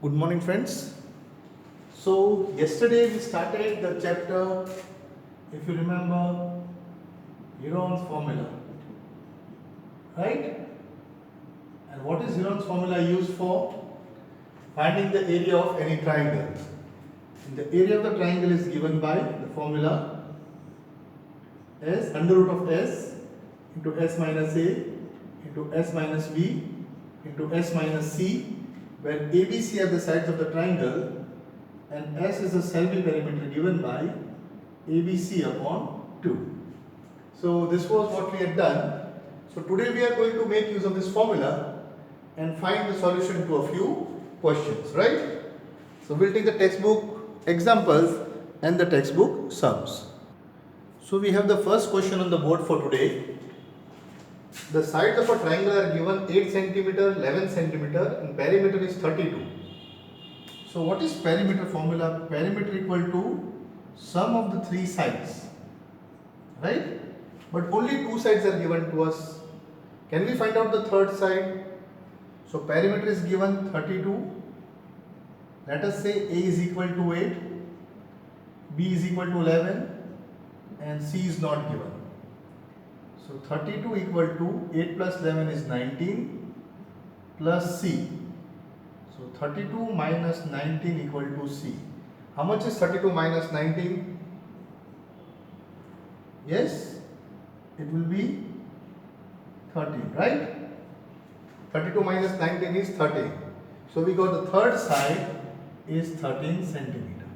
Good morning, friends. So, yesterday we started the chapter, if you remember, Heron's formula, right? And what is Heron's formula used for? Finding the area of any triangle. And the area of the triangle is given by the formula as under root of s into s minus a into s minus b into s minus c, where ABC are the sides of the triangle and S is the Selby perimeter given by ABC upon 2. So this was what we had done. So today we are going to make use of this formula and find the solution to a few questions, right? So we'll take the textbook examples and the textbook sums. So we have the first question on the board for today. The sides of a triangle are given 8 centimeter, 11 centimeter and perimeter is 32. So what is perimeter formula? Perimeter equal to sum of the three sides, right? But only two sides are given to us. Can we find out the third side? So perimeter is given 32. Let us say A is equal to 8, B is equal to 11 and C is not given. So 32 equal to 8 plus 11 is 19 plus C. So 32 minus 19 equal to C. How much is 32 minus 19? Yes, it will be 13, right? 32 minus 19 is 13. So we got the third side is 13 centimeter.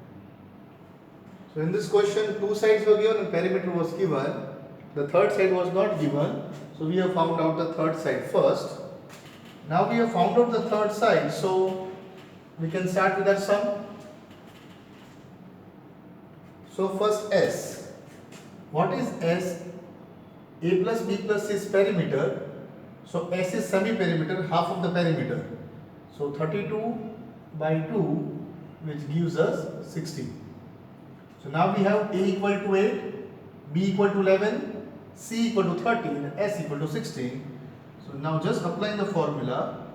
So in this question, two sides were given and perimeter was given. The third side was not given. So we have found out the third side first. Now we have found out the third side. So we can start with that sum. So first S. What is S? A plus B plus C is perimeter. So S is semi-perimeter, half of the perimeter. So 32 by 2, which gives us 16. So now we have A equal to 8, B equal to 11, C equal to 13 and S equal to 16. So now just applying the formula,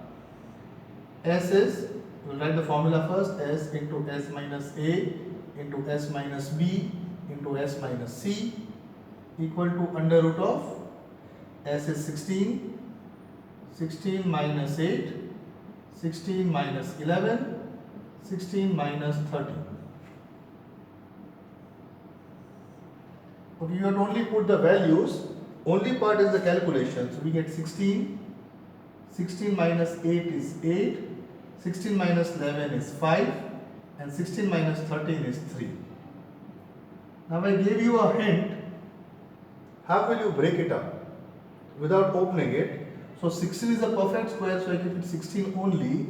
S is, we'll write the formula first, S into S minus A into S minus B into S minus C equal to under root of S is 16, 16 minus 8, 16 minus 11, 16 minus 13. Okay, you have only put the values, only part is the calculation. So we get 16, 16 minus 8 is 8, 16 minus 11 is 5 and 16 minus 13 is 3. Now I gave you a hint, how will you break it up without opening it? So 16 is a perfect square, so I keep it 16 only,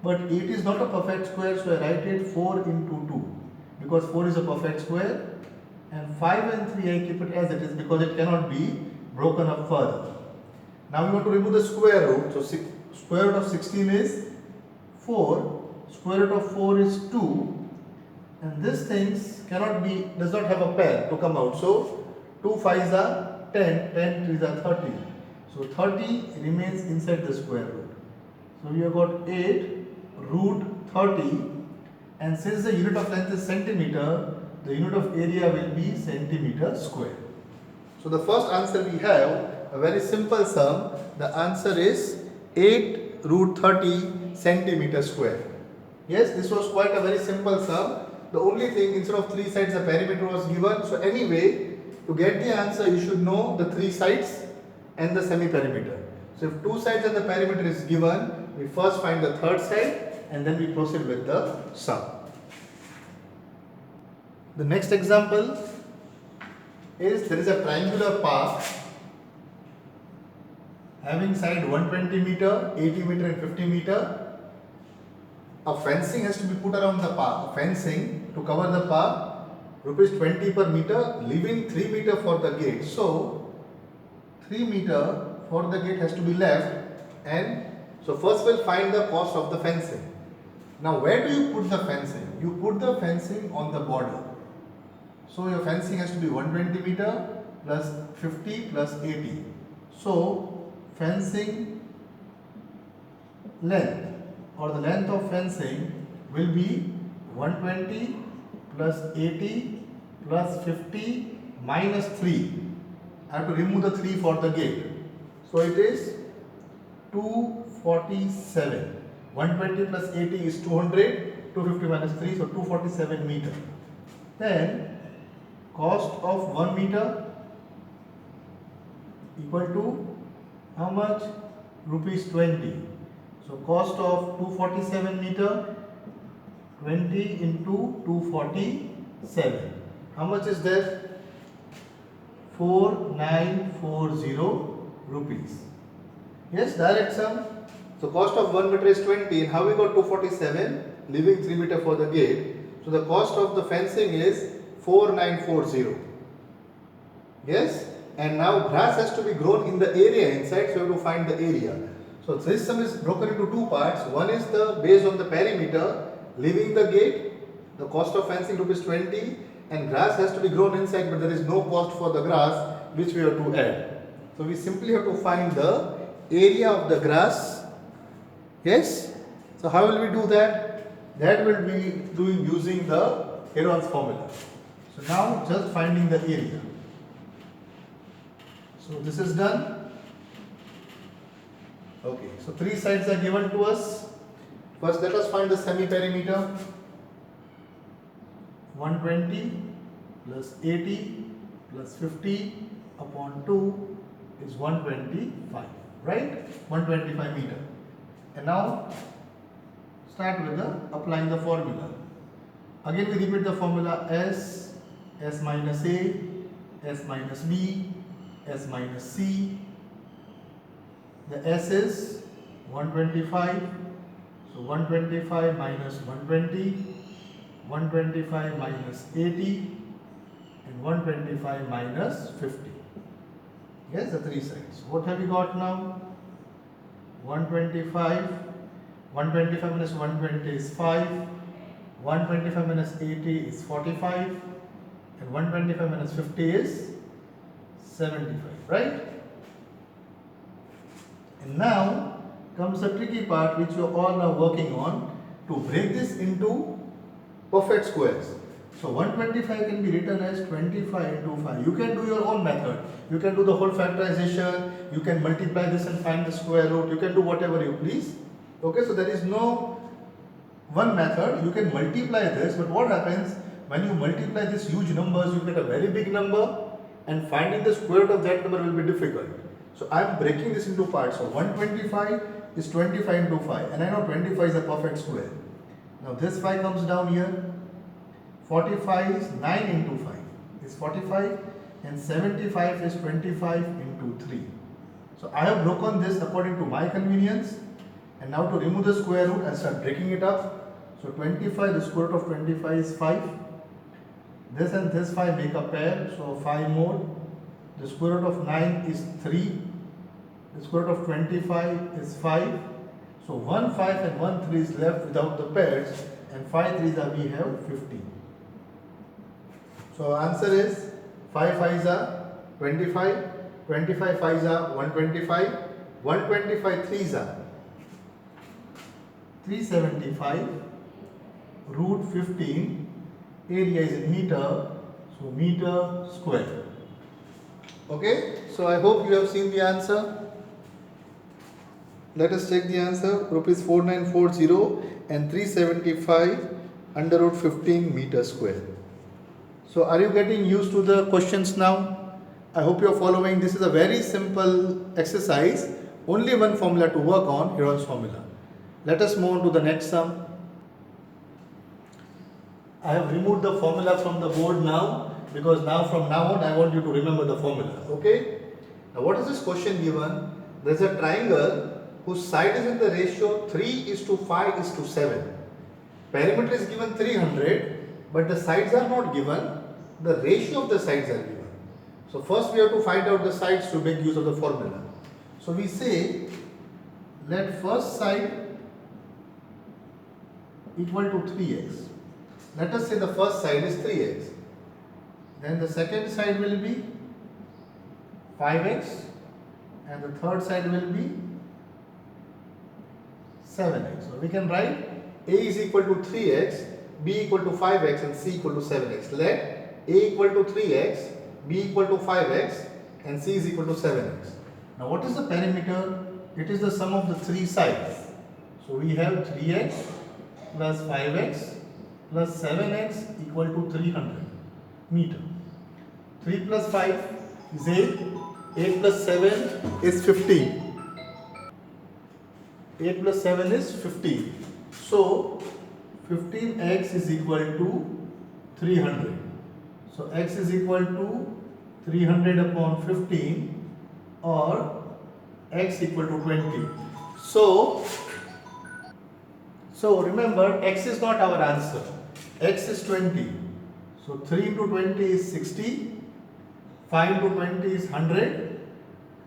but 8 is not a perfect square, so I write it 4 into 2 because 4 is a perfect square. And 5 and 3 I keep it as it is because it cannot be broken up further. Now we want to remove the square root. So square root of 16 is 4, square root of 4 is 2, and this things cannot be, does not have a pair to come out. So 2 5s are 10, 10 3s are 30. So 30 remains inside the square root. So we have got 8 root 30, and since the unit of length is centimeter, the unit of area will be centimeter square. So the first answer we have, a very simple sum. The answer is 8 root 30 centimeter square. Yes, this was quite a very simple sum. The only thing, instead of three sides, the perimeter was given. So anyway, to get the answer, you should know the three sides and the semi-perimeter. So if two sides and the perimeter is given, we first find the third side and then we proceed with the sum. The next example is, there is a triangular path having side 120 meter, 80 meter and 50 meter. A fencing has to be put around the path. Fencing to cover the path, rupees 20 per meter, leaving 3 meter for the gate. So 3 meter for the gate has to be left, and so first we'll find the cost of the fencing. Now where do you put the fencing? You put the fencing on the border. So your fencing has to be 120 meter plus 50 plus 80. So fencing length or the length of fencing will be 120 plus 80 plus 50 minus 3. I have to remove the 3 for the gate. So it is 247. 120 plus 80 is 200. 250 minus 3, so 247 meter. Then cost of 1 meter equal to how much? Rupees 20. So cost of 247 meter, 20 into 247. How much is there? 4940 rupees. Yes, direct sum. So cost of 1 meter is 20. And how we got 247? Leaving 3 meter for the gate. So the cost of the fencing is 4940. Yes. And now grass has to be grown in the area inside, so you have to find the area. So this sum is broken into two parts. One is the based on the perimeter, leaving the gate, the cost of fencing rupees 20, and grass has to be grown inside, but there is no cost for the grass which we have to add. So we simply have to find the area of the grass. Yes. So how will we do that? That will be doing using the Heron's formula. So now just finding the area. So this is done. Okay, so 3 sides are given to us. First let us find the semi-perimeter. 120 plus 80 plus 50 upon 2 is 125, right? 125 meter. And now start with applying the formula. Again we repeat the formula S minus A, S minus B, S minus C. The S is 125. So 125 minus 120, 125 minus 80, and 125 minus 50. Yes, the 3 sides. What have you got now? 125. 125 minus 120 is 5. 125 minus 80 is 45. And 125 minus 50 is 75, right? And now comes the tricky part which you are all now working on, to break this into perfect squares. So 125 can be written as 25 into 5. You can do your own method. You can do the whole factorization. You can multiply this and find the square root. You can do whatever you please. Okay, so there is no one method. You can multiply this, but what happens when you multiply these huge numbers, you get a very big number, and finding the square root of that number will be difficult. So I am breaking this into parts. So 125 is 25 into 5, and I know 25 is a perfect square. Now this 5 comes down here. 45 is 9 into 5 is 45, and 75 is 25 into 3. So I have broken this according to my convenience, and now to remove the square root and start breaking it up. So 25, the square root of 25 is 5. This and this 5 make a pair, so 5 more. The square root of 9 is 3. The square root of 25 is 5. So 1 5 and 1 3 is left without the pairs, and 5 3s are we have 15. So answer is 5 5s are 25, 25 5s are 125, 125 3s are 375, root 15, area is in meter, so meter square. Okay, so I hope you have seen the answer. Let us check the answer. Rupees 4940 and 375 under root 15 meter square. So are you getting used to the questions now? I hope you are following. This is a very simple exercise. Only one formula to work on, Heron's formula. Let us move on to the next sum. I have removed the formula from the board now, because now from now on I want you to remember the formula. Okay? Now what is this question given? There is a triangle whose side is in the ratio 3:5:7. Perimeter is given 300, but the sides are not given. The ratio of the sides are given. So first we have to find out the sides to make use of the formula. So we say, let first side equal to 3x. Let us say the first side is 3x. Then the second side will be 5x, and the third side will be 7x. So we can write a is equal to 3x, b equal to 5x and c equal to 7x. Let a equal to 3x, b equal to 5x and c is equal to 7x. Now what is the perimeter? It is the sum of the three sides. So we have 3x plus 5x plus 7x equal to 300 meter. 3 plus 5 is 8. 8 plus 7 is 15. 8 plus 7 is 15. So 15x is equal to 300. So x is equal to 300 upon 15 or x equal to 20. So remember, x is not our answer. X is 20. So 3 into 20 is 60. 5 into 20 is 100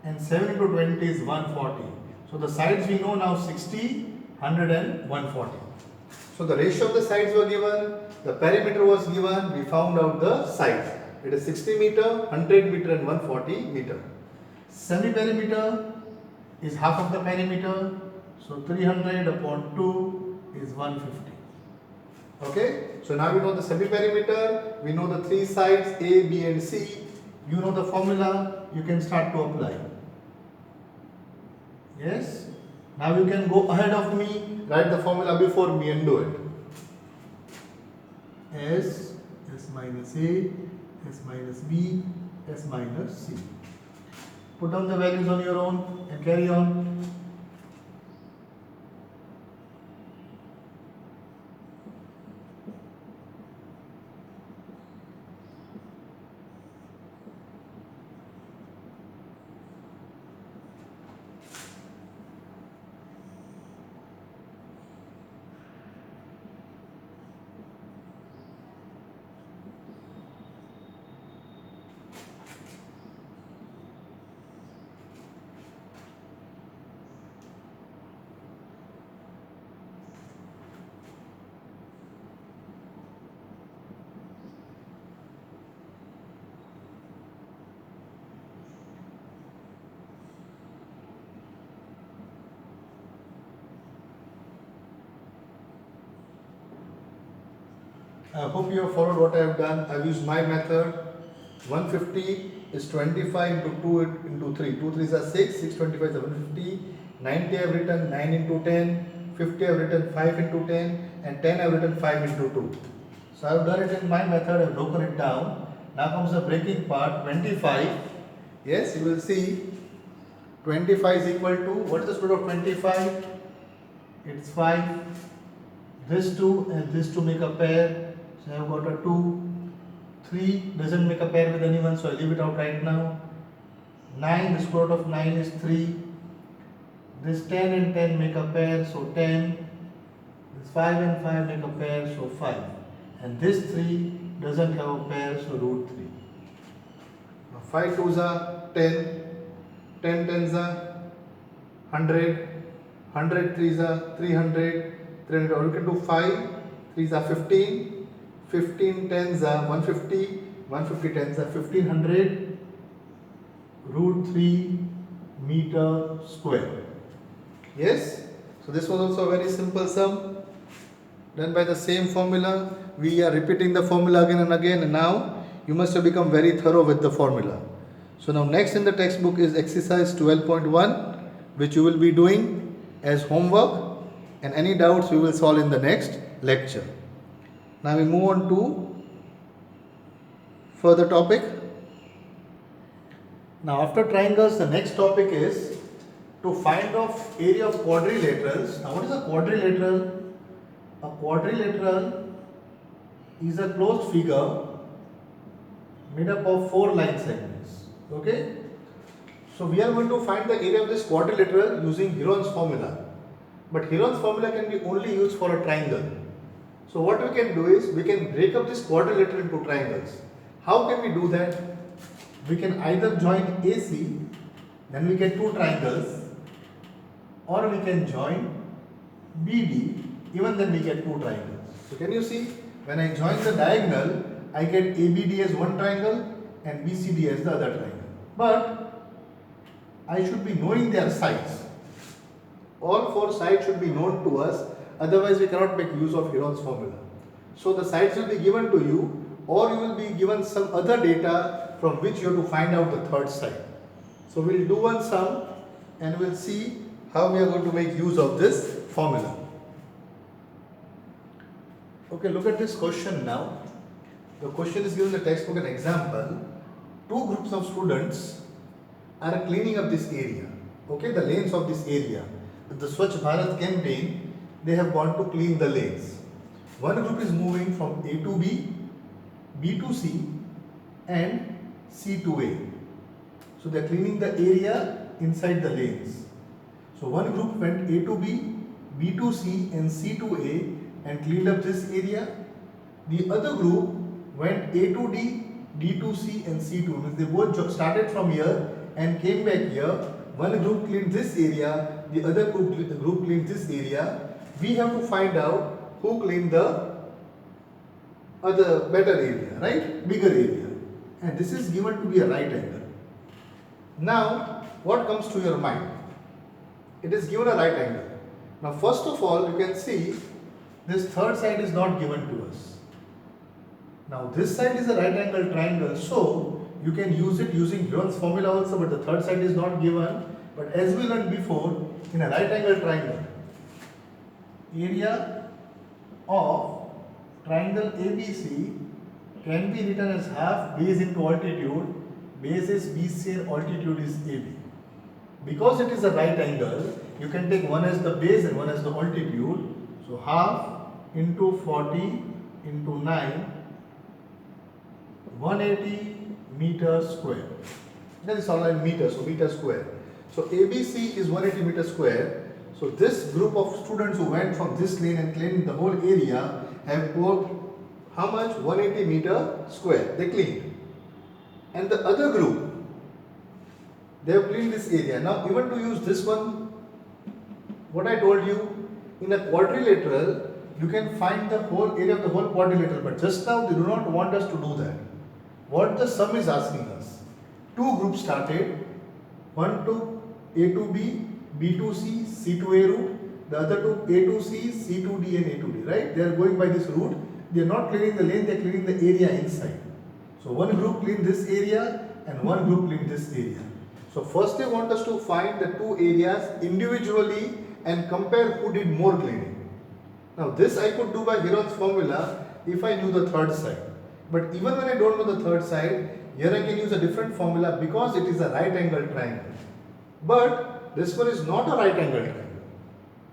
and 7 into 20 is 140. So the sides we know now 60, 100 and 140. So the ratio of the sides were given, the perimeter was given, we found out the sides. It is 60 meter, 100 meter and 140 meter. Semi-perimeter is half of the perimeter. So 300 upon 2 is 150. Okay, so now we know the semi-perimeter, we know the three sides A, B and C. You know the formula, you can start to apply. Yes? Now you can go ahead of me, write the formula before me and do it. S minus A, S minus B, S minus C. Put down the values on your own and carry on. I hope you have followed what I have done. I have used my method. 150 is 25 into 2 into 3. 2 3s are 6, 6 25 is 150. 90 I have written 9 into 10. 50 I have written 5 into 10. And 10 I have written 5 into 2. So I have done it in my method. I have broken it down. Now comes the breaking part. 25. Yes, you will see 25 is equal to, what is the square root of 25? It's 5. This 2 and this 2 make a pair. So I have got a 2. 3 doesn't make a pair with anyone, so I leave it out right now. 9, the square root of 9 is 3. This 10 and 10 make a pair, so 10. This 5 and 5 make a pair, so 5. And this 3 doesn't have a pair, so root 3. Now 5 2s are 10. 10 10s are 100. 100 3s are 300. 300, or you can do 5 3s are 15. 15 10s are 150. 150 10s are 1500 root 3 meter square. Yes, so this was also a very simple sum done by the same formula. We are repeating the formula again and again, and now you must have become very thorough with the formula. So now next in the textbook is exercise 12.1, which you will be doing as homework, and any doubts we will solve in the next lecture. Now we move on to further topic. Now after triangles, the next topic is to find off area of quadrilaterals. Now what is a quadrilateral? A quadrilateral is a closed figure made up of 4 line segments. Okay? So we are going to find the area of this quadrilateral using Heron's formula. But Heron's formula can be only used for a triangle. So what we can do is, we can break up this quadrilateral into triangles. How can we do that? We can either join AC, then we get 2 triangles, or we can join BD, even then we get 2 triangles. So can you see, when I join the diagonal, I get ABD as 1 triangle and BCD as the other triangle. But I should be knowing their sides. All four sides should be known to us, otherwise we cannot make use of Heron's formula. So the sides will be given to you, or you will be given some other data from which you have to find out the third side. So we'll do one sum and we'll see how we are going to make use of this formula. Okay, look at this question now. The question is given in the textbook an example. Two groups of students are cleaning up this area. Okay, the lanes of this area. With the Swachh Bharat campaign, they have gone to clean the lanes. One group is moving from A to B, B to C and C to A. So they are cleaning the area inside the lanes. So one group went A to B, B to C and C to A and cleaned up this area. The other group went A to D, D to C and C to A. Means they both started from here and came back here. One group cleaned this area, the other group cleaned this area. We have to find out who cleaned the other better area, right? Bigger area. And this is given to be a right angle. Now, what comes to your mind? It is given a right angle. Now, first of all, you can see this third side is not given to us. Now, this side is a right angle triangle, so you can use it using Heron's formula also, but the third side is not given. But as we learned before, in a right angle triangle, area of triangle ABC can be written as half base into altitude. Base is BC and altitude is AB. Because it is a right angle, you can take one as the base and one as the altitude. So half into 40 into 9, 180 meters square. That is all in meters, so meter square. So ABC is 180 meters square. So this group of students who went from this lane and cleaned the whole area have got how much? 180 meter square. They cleaned. And the other group, they have cleaned this area. Now even to use this one, what I told you, in a quadrilateral, you can find the whole area of the whole quadrilateral. But just now they do not want us to do that. What the sum is asking us. Two groups started. One took A to B, B to C, C to A route. The other took A to C, C to D and A to D. Right? They are going by this route. They are not cleaning the lane, they are cleaning the area inside. So one group cleaned this area and one group cleaned this area. So first they want us to find the two areas individually and compare who did more cleaning. Now this I could do by Heron's formula if I knew the third side. But even when I don't know the third side, here I can use a different formula because it is a right angle triangle. But this one is not a right angle triangle.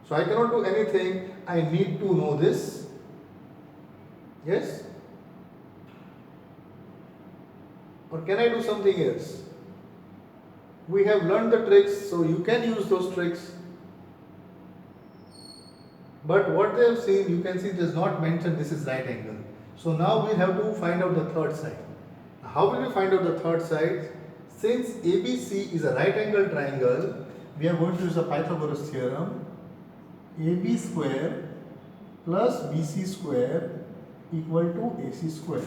So I cannot do anything. I need to know this. Yes? Or can I do something else? We have learned the tricks, so you can use those tricks. But what they have seen, you can see it is not mentioned this is right angle. So now we have to find out the third side. How will we find out the third side? Since ABC is a right angle triangle, we are going to use the Pythagoras theorem. AB square plus BC square equal to AC square.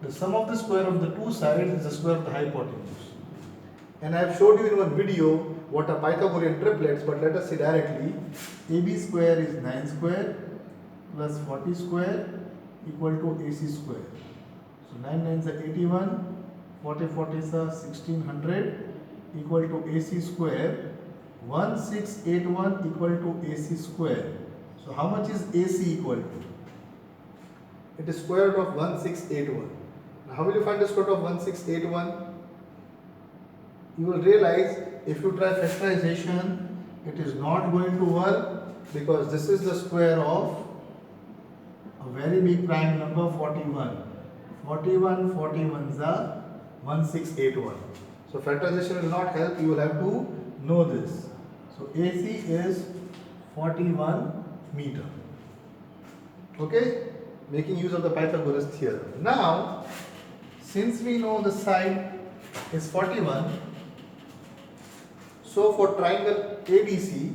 The sum of the square of the two sides is the square of the hypotenuse. And I have showed you in one video what are Pythagorean triplets, but let us see directly. AB square is 9 square plus 40 square equal to AC square. So 9 9s are 81, 40 40s are 1600 equal to AC square. 1681 equal to AC square. So how much is AC equal to? It is square root of 1681. Now how will you find the square root of 1681? You will realize if you try factorization, it is not going to work because this is the square of a very big prime number 41. 41 41s are 1681. So factorization will not help, you will have to know this. So AC is 41 meter. Okay? Making use of the Pythagoras theorem. Now, since we know the side is 41, so for triangle ABC,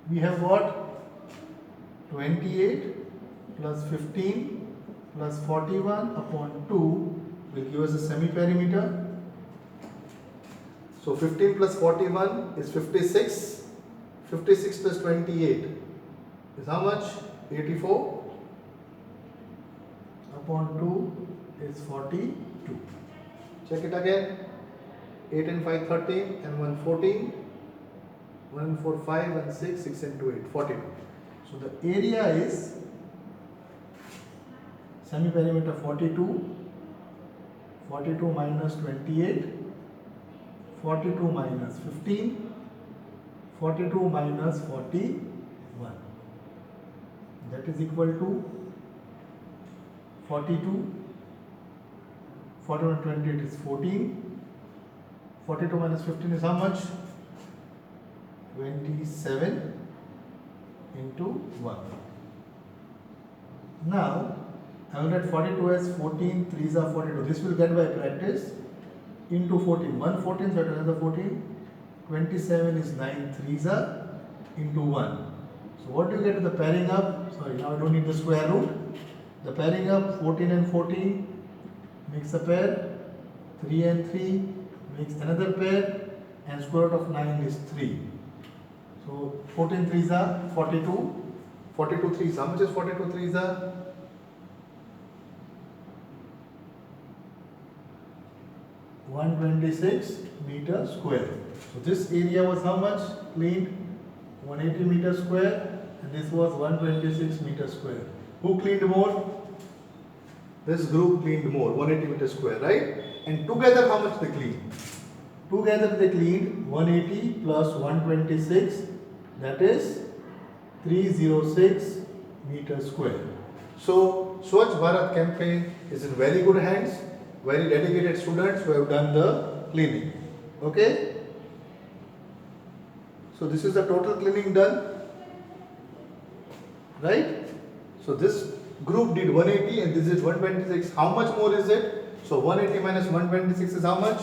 we have got 28 plus 15 plus 41 upon 2 will give us a semi-perimeter. So 15 plus 41 is 56. 56 plus 28 is how much? 84 upon 2 is 42. Check it again. 8 and 5 13 and 1 14. 1 and 4 5 and 6, 6 and 2 8, 42. So the area is semi-perimeter 42. 42 minus 28. 42 minus 15. 42 minus 41. That is equal to 42. 41 and 28 is 14. 42 minus 15 is how much? 27 into 1. Now, I will write 42 as 14 3s are 42. This will get by practice into 14. 1 14, so another 14. 27 is 9 3s are into 1. So what do you get to the pairing up? Sorry, now I don't need the square root. The pairing up 14 and 14 makes a pair. 3 and 3 makes another pair. And square root of 9 is 3. So 14 3s are 42. 42 3s. How much is 42 3s are? 126 meter square. So this area was how much cleaned? 180 meter square, and this was 126 meter square. Who cleaned more? This group cleaned more, 180 meter square, right? And together how much they cleaned? Together they cleaned 180 plus 126, that is 306 meter square. So Swachh Bharat campaign is in very good hands. Very dedicated students who have done the cleaning. Okay? So this is the total cleaning done. Right? So this group did 180 and this is 126. How much more is it? So 180 minus 126 is how much?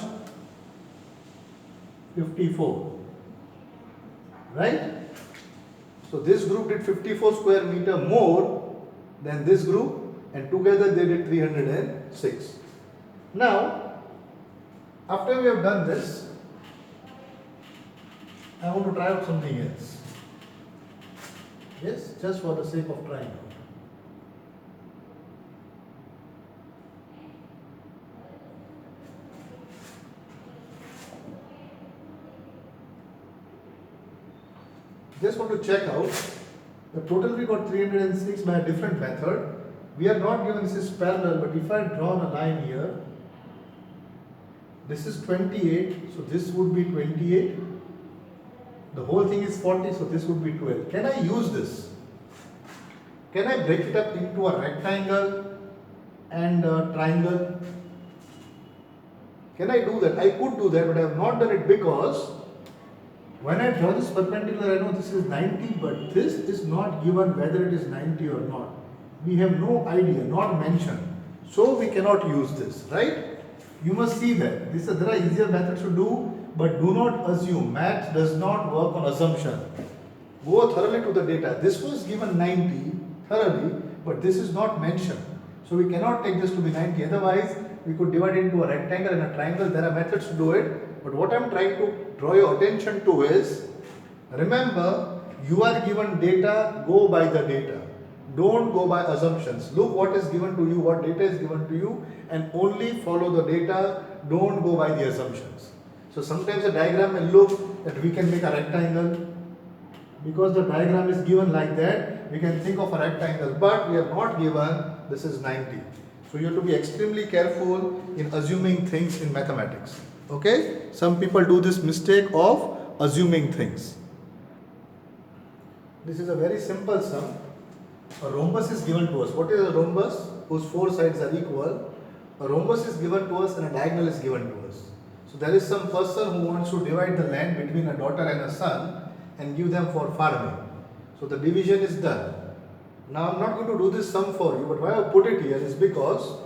54. Right? So this group did 54 square meter more than this group, and together they did 306. Now, after we have done this, I want to try out something else. Yes, just for the sake of trying out. Just want to check out the total. We got 306 by a different method. We are not given this is parallel, but if I draw a line here, this is 28, so this would be 28. The whole thing is 40, so this would be 12. Can I use this? Can I break it up into a rectangle and a triangle? Can I do that? I could do that, but I have not done it because when I draw this perpendicular, I know this is 90, but this is not given whether it is 90 or not. We have no idea, not mentioned. So we cannot use this, right? You must see that. There are easier methods to do, but do not assume. Math does not work on assumption. Go thoroughly to the data. This was given 90 thoroughly, but this is not mentioned. So we cannot take this to be 90. Otherwise, we could divide it into a rectangle and a triangle. There are methods to do it. But what I am trying to draw your attention to is, remember, you are given data, go by the data. Don't go by assumptions. Look what is given to you, what data is given to you, and only follow the data. Don't go by the assumptions. So sometimes a diagram may look that we can make a rectangle. Because the diagram is given like that, we can think of a rectangle, but we are not given this is 90. So you have to be extremely careful in assuming things in mathematics. Okay? Some people do this mistake of assuming things. This is a very simple sum. A rhombus is given to us. What is a rhombus? Whose four sides are equal. A rhombus is given to us and a diagonal is given to us. So there is some person who wants to divide the land between a daughter and a son and give them for farming. So the division is done. Now I am not going to do this sum for you, but why I put it here is because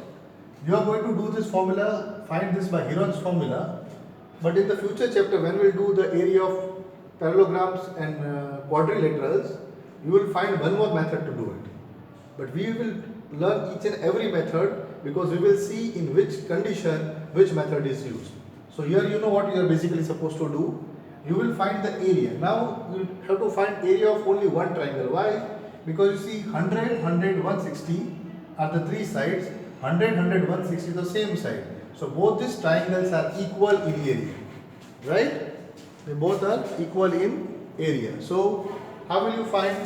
you are going to do this formula, find this by Heron's formula, but in the future chapter when we will do the area of parallelograms and quadrilaterals, you will find one more method to do it. But we will learn each and every method because we will see in which condition which method is used. So here you know what you are basically supposed to do. You will find the area. Now you have to find area of only one triangle. Why? Because you see 100, 100, 160 are the three sides. 100, 100, 160 is the same side. So both these triangles are equal in area. Right? They both are equal in area. So how will you find?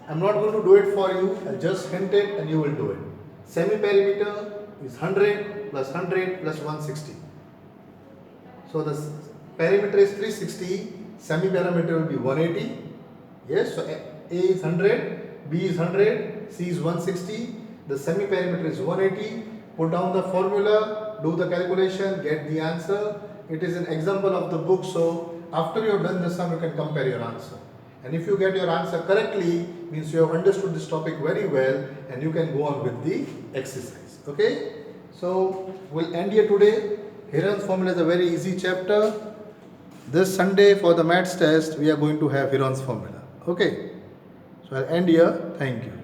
I'm not going to do it for you. I'll just hint it and you will do it. Semi-perimeter is 100 plus 100 plus 160. So the perimeter is 360, semi-perimeter will be 180. Yes, so A is 100, B is 100, C is 160. The semi-perimeter is 180. Put down the formula, do the calculation, get the answer. It is an example of the book, so after you have done the sum, you can compare your answer. And if you get your answer correctly, means you have understood this topic very well and you can go on with the exercise. Okay? So we'll end here today. Heron's formula is a very easy chapter. This Sunday for the maths test, we are going to have Heron's formula. Okay? So I'll end here. Thank you.